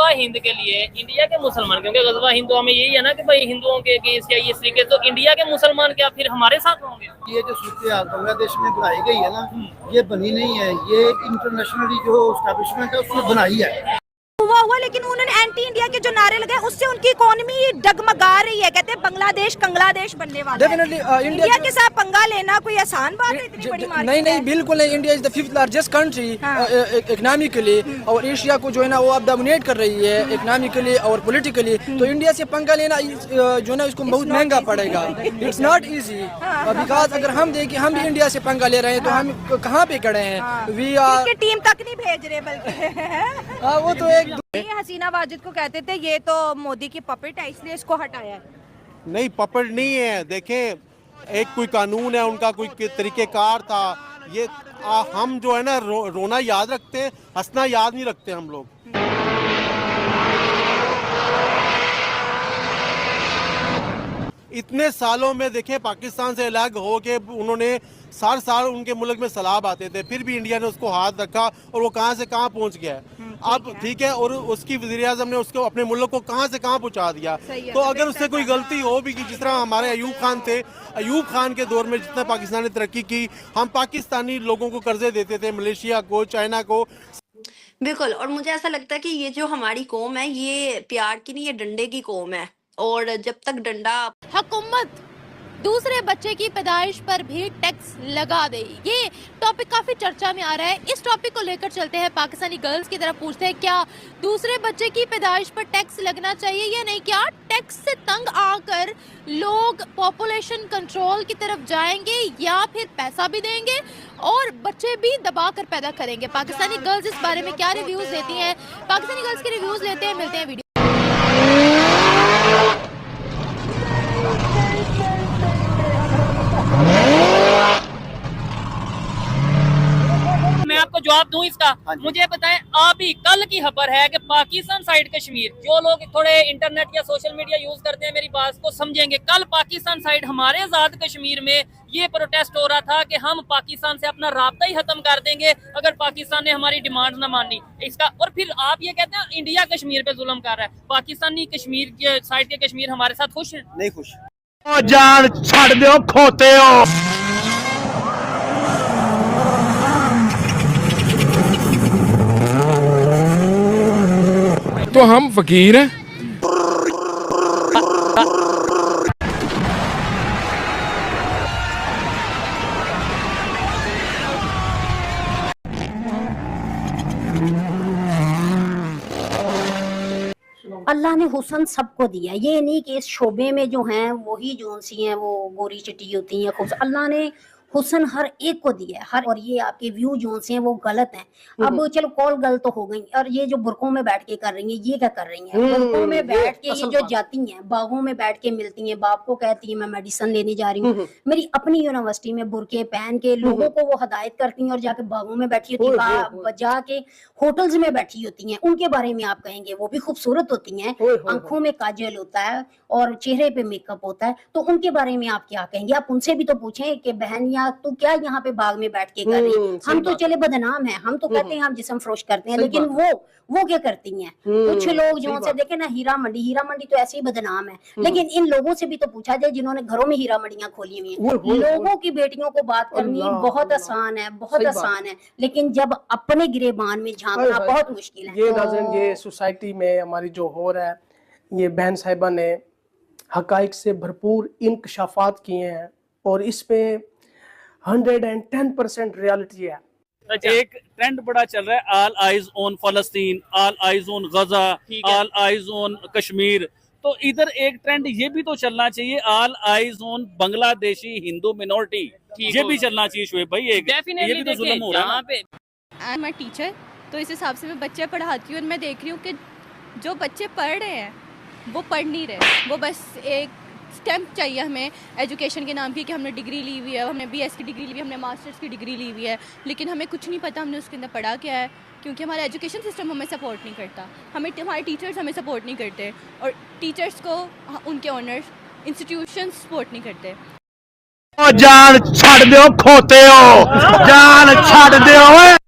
गजवा हिंद के लिए इंडिया के मुसलमान, क्योंकि गजवा हिंद हमें यही है ना कि भाई हिंदुओं के अगेंस्ट या इस तरीके, तो इंडिया के मुसलमान क्या फिर हमारे साथ होंगे? ये जो सूरत बांग्लादेश में बनाई गई है ना, ये बनी नहीं है, ये इंटरनेशनली जो एस्टैब्लिशमेंट है उसने बनाई है। हुआ लेकिन उन्होंने एंटी इंडिया के जो नारे लगाए उससे उनकी इकोनॉमी डगमगा रही है। कहते हैं बांग्लादेश कंग्लादेश बनने वाला है। इंडिया के साथ पंगा लेना कोई आसान बात है? इतनी बड़ी मार्केट नहीं, बिल्कुल नहीं। India is the 5th largest country economically, और एशिया को जो है ना वो अब डोमिनेट कर रही है इकोनॉमिकली और पॉलिटिकली। तो इंडिया से पंगा लेना जो ना इसको बहुत महंगा पड़ेगा। इट्स नॉट इजी, बिकॉज अगर हम देखें हम भी इंडिया से पंगा ले रहे हैं तो हम कहाँ पे खड़े हैं? वी आर टीम तक नहीं भेज रहे बल्कि वो तो एक ये हसीना वाजिद को कहते थे ये तो मोदी की पपेट है इसलिए इसको हटाया है। नहीं, पपेट नहीं है। देखें, एक कोई कानून है, उनका कोई तरीकेकार था। ये हम जो है ना रोना याद रखते हैं, हंसना याद नहीं रखते हम लोग। इतने सालों में देखें पाकिस्तान से अलग हो के उन्होंने साल उनके मुल्क में सैलाब आते थे, फिर भी इंडिया ने उसको हाथ रखा और वो कहां से कहां पहुंच गया है। अब ठीक है, और उसकी वज़ीर-ए-आज़म ने उसको अपने मुल्क को कहां से कहां पहुंचा दिया। तो अगर उससे कोई गलती हो भी कि जिस तरह हमारे अयूब खान थे, अयूब खान के दौर में जितना पाकिस्तान ने तरक्की की, हम पाकिस्तानी लोगों को कर्जे देते थे, मलेशिया को, चाइना को। बिल्कुल, और मुझे ऐसा लगता है कि ये जो हमारी कौम है ये प्यार की नहीं, ये डंडे की कौम है। और जब तक डंडा हुकूमत दूसरे बच्चे की पैदाइश पर भी टैक्स लगा दे, ये टॉपिक काफी चर्चा में आ रहा है। इस टॉपिक को लेकर चलते हैं पाकिस्तानी गर्ल्स की तरफ, पूछते हैं क्या दूसरे बच्चे की पैदाइश पर टैक्स लगना चाहिए या नहीं? क्या टैक्स से तंग आकर लोग पॉपुलेशन कंट्रोल की तरफ जाएंगे या फिर पैसा भी देंगे और बच्चे भी दबा कर पैदा करेंगे? पाकिस्तानी गर्ल्स इस बारे में क्या रिव्यूज देती हैं? पाकिस्तानी गर्ल्स के रिव्यूज लेते हैं, मिलते हैं वीडियो। मैं आपको जवाब दूं इसका। मुझे बताएं, अभी कल की खबर है कि पाकिस्तान साइड कश्मीर, जो लोग थोड़े इंटरनेट या सोशल मीडिया यूज करते हैं मेरी बात को समझेंगे, कल पाकिस्तान साइड हमारे आजाद कश्मीर में ये प्रोटेस्ट हो रहा था कि हम पाकिस्तान से अपना राब्ता ही खत्म कर देंगे अगर पाकिस्तान ने हमारी डिमांड न मानी इसका। और फिर आप ये कहते हैं इंडिया कश्मीर पे जुल्म कर रहा है। पाकिस्तानी कश्मीर के साइड के कश्मीर हमारे साथ खुश है? नहीं खुश। जान छड़ दो, खोते हो। तो हम फकीर हैं। अल्लाह ने हुस्न सबको दिया, ये नहीं कि इस शोबे में जो हैं वही जो सी हैं वो गोरी चिट्टी होती हैं। अल्लाह ने हुस्न हर एक को दिया है हर, और ये आपके व्यू जो हैं वो गलत हैं। अब चलो कॉल गलत तो हो गई, और ये जो बुरकों में बैठ के कर रही हैं ये क्या कर रही हैं? बुरकों में बैठ के ये जो जाती हैं बागों में बैठ के मिलती हैं, बाप को कहती है मैं मेडिसिन लेने जा रही हूँ। मेरी अपनी यूनिवर्सिटी में बुरके पहन के लोगों को वो हदायत करती हैं और जाके बागों में बैठी होती है, जाके होटल्स में बैठी होती हैं। उनके बारे में आप कहेंगे वो भी खूबसूरत होती हैं, आंखों में काजल होता है और चेहरे पे मेकअप होता है, तो उनके बारे में आप क्या कहेंगे? आप उनसे भी तो पूछें कि बहन या तू क्या यहाँ पे बाग में बैठ के कर रही है? हम तो चले बदनाम है, हम तो कहते हैं हम जिस्म फरोश करते हैं, लेकिन वो क्या करती हैं? कुछ लोग जो से देखे ना, हीरा मंडी तो ऐसे ही बदनाम है, लेकिन इन लोगों से भी तो पूछा जाए जिन्होंने घरों में हीरा मंडियां खोली हुई हैं। लोगों की बेटियों को बात करनी बहुत आसान है, बहुत आसान है, लेकिन जब अपने गिरेबान में झांकना बहुत मुश्किल है। ये सोसाइटी में हमारी जो हो रहा है, ये बहन साहिबा ने हकाइक से भरपूर इंकशाफात किए हैं और इसमें 110% रियलिटी है। एक ट्रेंड बड़ा चल रहा है, ऑल आइज ऑन फलस्तीन, all eyes on Gaza, all eyes on Kashmir. तो इधर एक ट्रेंड ये भी तो चलना चाहिए, all eyes on Bangladeshi Hindu minority, ये भी चलना चाहिए शुएब भाई। ये भी तो जुल्म हो रहा है। आई एम अ टीचर, तो इस हिसाब से मैं बच्चे पढ़ाती हूँ और मैं देख रही हूँ कि जो बच्चे पढ़ रहे हैं वो पढ़ नहीं रहे, वो बस एक स्टैम्प चाहिए हमें एजुकेशन के नाम की कि हमने डिग्री ली हुई है, हमने BS की डिग्री ली हुई है, हमने मास्टर्स की डिग्री ली हुई है, लेकिन हमें कुछ नहीं पता हमने उसके अंदर पढ़ा क्या है, क्योंकि हमारा एजुकेशन सिस्टम हमें सपोर्ट नहीं करता, हमारे टीचर्स हमें सपोर्ट नहीं करते और टीचर्स को उनके ऑनर्स इंस्टीट्यूशन सपोर्ट नहीं करते। जान छड़ दो, खोते हो, जान छड़ दो।